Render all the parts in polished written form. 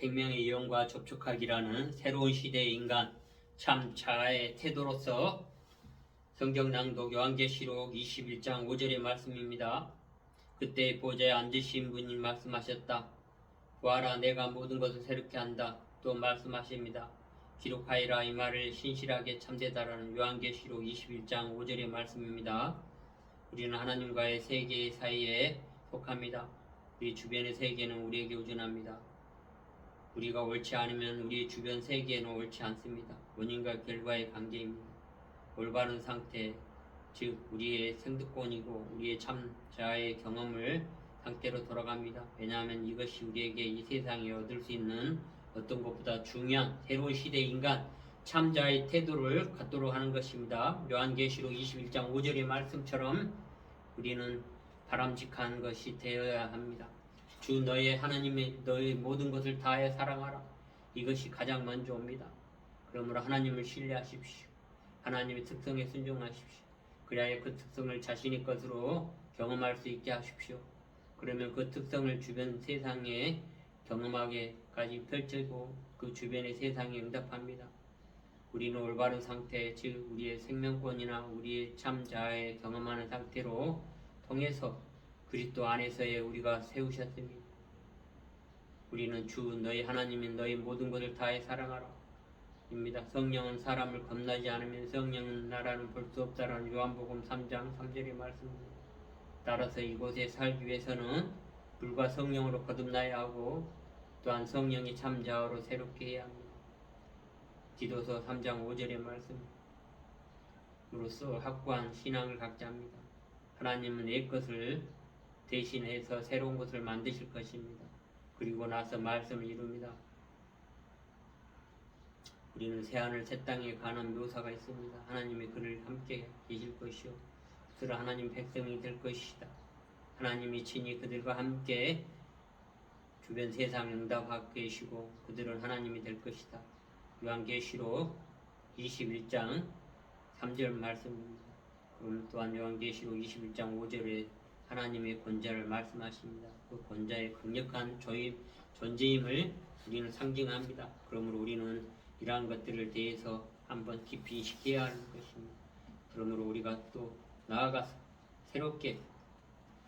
생명의 영과 접촉하기라는 새로운 시대의 인간 참 자아의 태도로서 성경 낭독 요한계시록 21장 5절의 말씀입니다. 그때 보좌에 앉으신 분이 말씀하셨다. 보아라, 내가 모든 것을 새롭게 한다. 또 말씀하십니다. 기록하여라, 이 말을 신실하게 참되다라는 요한계시록 21장 5절의 말씀입니다. 우리는 하나님과의 세계 사이에 속합니다. 우리 주변의 세계는 우리에게 의존합니다. 우리가 옳지 않으면 우리 주변 세계는 옳지 않습니다. 원인과 결과의 관계입니다. 올바른 상태, 즉 우리의 생득권이고 우리의 참 자아의 경험을 상태로 돌아갑니다. 왜냐하면 이것이 우리에게 이 세상에 얻을 수 있는 어떤 것보다 중요한 새로운 시대의 인간 참자의 태도를 갖도록 하는 것입니다. 요한계시록 21장 5절의 말씀처럼 우리는 바람직한 것이 되어야 합니다. 주 너의 하나님의 너의 모든 것을 다해 사랑하라. 이것이 가장 먼저 옵니다. 그러므로 하나님을 신뢰하십시오. 하나님의 특성에 순종하십시오. 그래야 그 특성을 자신의 것으로 경험할 수 있게 하십시오. 그러면 그 특성을 주변 세상에 경험하게까지 펼치고 그 주변의 세상에 응답합니다. 우리는 올바른 상태, 즉 우리의 생명권이나 우리의 참 자아의 경험하는 상태로 통해서 그리스도 안에서의 우리가 세우셨습니다. 우리는 주 너희 하나님인 너희 모든 것을 다해 사랑하라 입니다. 성령은 사람을 겁나지 않으면 성령은 나라는 볼 수 없다라는 요한복음 3장 3절의 말씀입니다. 따라서 이곳에 살기 위해서는 불과 성령으로 거듭나야 하고 또한 성령이 참 자아로 새롭게 해야 합니다. 디도서 3장 5절의 말씀으로써 확고한 신앙을 갖게 합니다. 하나님은 옛 것을 대신해서 새로운 것을 만드실 것입니다. 그리고 나서 말씀을 이룹니다. 우리는 새하늘 새 땅에 관한 묘사가 있습니다. 하나님이 그를 함께 계실 것이요 그들은 하나님 백성이 될 것이다. 하나님이 친히 그들과 함께 주변 세상 응답하고 계시고 그들은 하나님이 될 것이다. 요한계시록 21장 3절 말씀입니다. 그럼 또한 요한계시록 21장 5절에 하나님의 권자를 말씀하십니다. 그 권자의 강력한 존재임을 우리는 상징합니다. 그러므로 우리는 이러한 것들을 대해서 한번 깊이 인식해야 하는 것입니다. 그러므로 우리가 또 나아가서 새롭게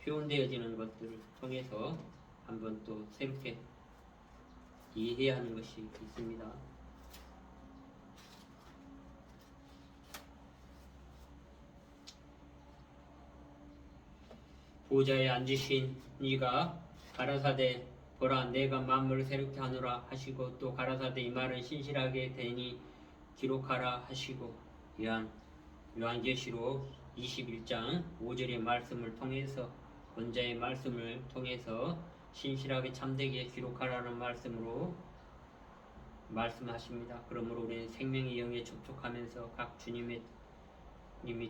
표현되어지는 것들을 통해서 한번 또 새롭게 이해해야 하는 것이 있습니다. 보좌에 앉으신 이가 가라사대 보라, 내가 만물을 새롭게 하노라 하시고 또 가라사대 이 말은 신실하게 되니 기록하라 하시고 요한계시록 21장 5절의 말씀을 통해서 권자의 말씀을 통해서 신실하게 참되게 기록하라는 말씀으로 말씀하십니다. 그러므로 우리는 생명의 영에 접촉하면서 각 주님이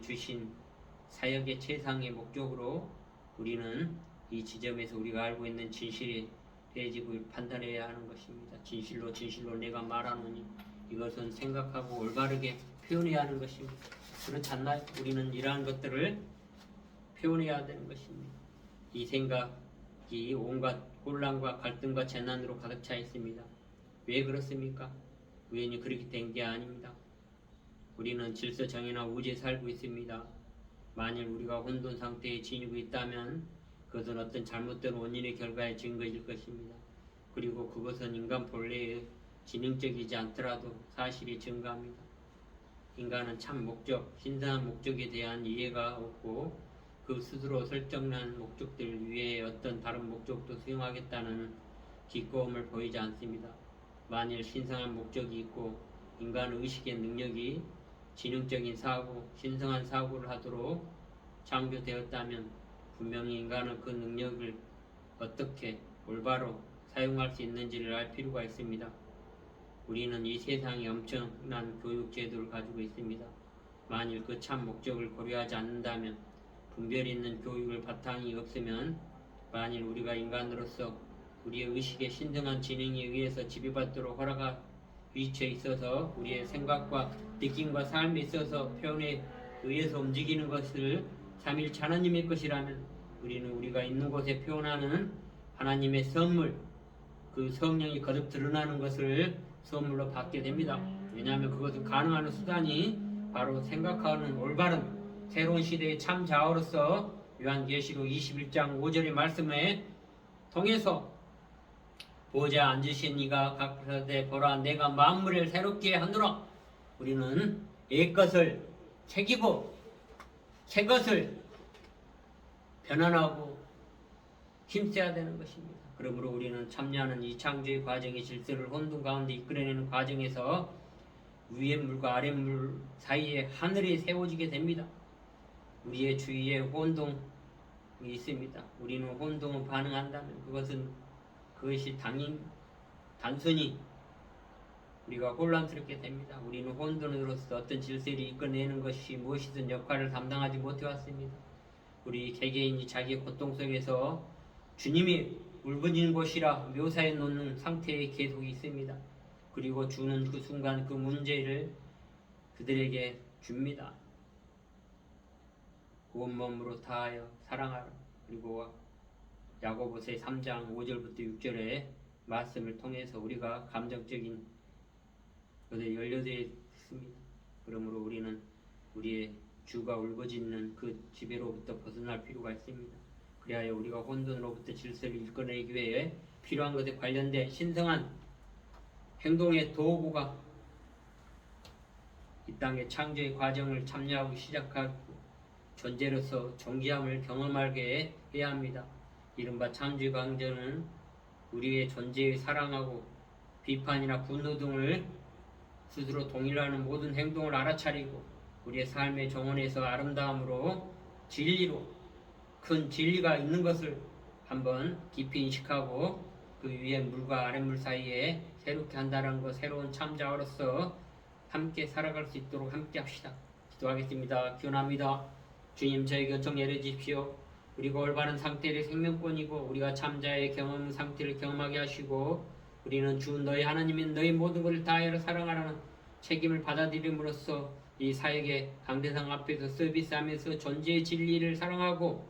주신 사역의 최상의 목적으로 우리는 이 지점에서 우리가 알고 있는 진실이 되어지고 판단해야 하는 것입니다. 진실로 내가 말하노니 이것은 생각하고 올바르게 표현해야 하는 것입니다. 그렇지 않나요? 우리는 이러한 것들을 표현해야 되는 것입니다. 이 생각이 온갖 혼란과 갈등과 재난으로 가득 차 있습니다. 왜 그렇습니까? 우연히 그렇게 된 게 아닙니다. 우리는 질서정연한 우주에 살고 있습니다. 만일 우리가 혼돈 상태에 지니고 있다면 그것은 어떤 잘못된 원인의 결과의 증거일 것입니다. 그리고 그것은 인간 본래의 지능적이지 않더라도 사실이 증거합니다. 인간은 참 목적, 신성한 목적에 대한 이해가 없고 그 스스로 설정한 목적들 위에 어떤 다른 목적도 수용하겠다는 기꺼움을 보이지 않습니다. 만일 신성한 목적이 있고 인간 의식의 능력이 지능적인 사고, 신성한 사고를 하도록 창조되었다면 분명히 인간은 그 능력을 어떻게 올바로 사용할 수 있는지를 알 필요가 있습니다. 우리는 이 세상에 엄청난 교육 제도를 가지고 있습니다. 만일 그 참 목적을 고려하지 않는다면 분별 있는 교육을 바탕이 없으면 만일 우리가 인간으로서 우리의 의식의 신성한 지능에 의해서 지배받도록 허락한 위치에 있어서 우리의 생각과 느낌과 삶에 있어서 표현에 의해서 움직이는 것을 삼일체 하나님의 것이라면 우리는 우리가 있는 곳에 표현하는 하나님의 선물, 그 성령이 거듭 드러나는 것을 선물로 받게 됩니다. 왜냐하면 그것을 가능한 수단이 바로 생각하는 올바른 새로운 시대의 참 자아로서 요한계시록 21장 5절의 말씀에 통해서 보좌에 앉으신 이가 가라사대 보라 내가 만물을 새롭게 하노라. 우리는 옛것을 새기고 새것을 변환하고 힘써야 되는 것입니다. 그러므로 우리는 참여하는 이 창조의 과정의 질서를 혼돈 가운데 이끌어내는 과정에서 위의 물과 아래 물 사이에 하늘이 세워지게 됩니다. 우리의 주위에 혼동이 있습니다. 우리는 혼동을 반응한다면 그것이 단순히 우리가 혼란스럽게 됩니다. 우리는 혼돈으로서 어떤 질서를 이끌어내는 것이 무엇이든 역할을 담당하지 못해왔습니다. 우리 개개인이 자기의 고통 속에서 주님이 울부짖는 곳이라 묘사해 놓는 상태에 계속 있습니다. 그리고 주는 그 순간 그 문제를 그들에게 줍니다. 온몸으로 다하여 사랑하라. 그리고 야고보서 3장 5절부터 6절의 말씀을 통해서 우리가 감정적인 것에 열려져 있습니다. 그러므로 우리는 우리의 주가 울부짖는 그 지배로부터 벗어날 필요가 있습니다. 그리하여 우리가 혼돈으로부터 질서를 이끌어내기 위해 필요한 것에 관련된 신성한 행동의 도구가 이 땅의 창조의 과정을 참여하고 시작하고 존재로서 존귀함을 경험하게 해야 합니다. 이른바 창조의 강조는 우리의 존재의 사랑하고 비판이나 분노 등을 스스로 동일하는 모든 행동을 알아차리고 우리의 삶의 정원에서 아름다움으로 진리로 큰 진리가 있는 것을 한번 깊이 인식하고 그 위에 물과 아랫물 사이에 새롭게 한다는 것, 새로운 참자로서 함께 살아갈 수 있도록 함께 합시다. 기도하겠습니다. 기원합니다. 주님 저에게 은총 예려 주십시오. 우리가 올바른 상태의 생명권이고 우리가 참자의 경험 상태를 경험하게 하시고 우리는 주 너희 하나님인 너희 모든 것을 다하여 사랑하라는 책임을 받아들임으로써 이 사역의 강대상 앞에서 서비스하면서 존재의 진리를 사랑하고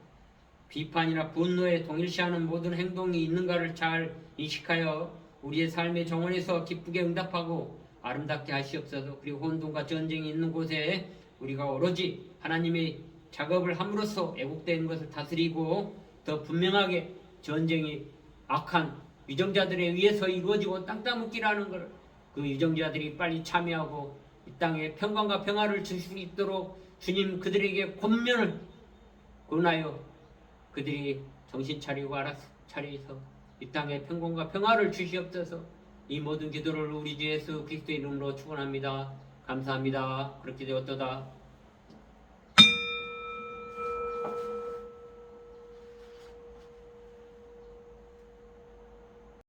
비판이나 분노에 동일시하는 모든 행동이 있는가를 잘 인식하여 우리의 삶의 정원에서 기쁘게 응답하고 아름답게 하시옵소서. 그리고 혼돈과 전쟁이 있는 곳에 우리가 오로지 하나님의 작업을 함으로써 애국되는 것을 다스리고 더 분명하게 전쟁이 악한 위정자들에 의해서 이루어지고 땅 따먹기라는 걸 그 위정자들이 빨리 참여하고 이 땅에 평강과 평화를 주실 수 있도록 주님 그들에게 권면을 권하여 그들이 정신 차리고 차려서 이 땅에 평강과 평화를 주시옵소서. 이 모든 기도를 우리 주 예수 그리스도의 이름으로 축원합니다. 감사합니다. 그렇게 되었도다.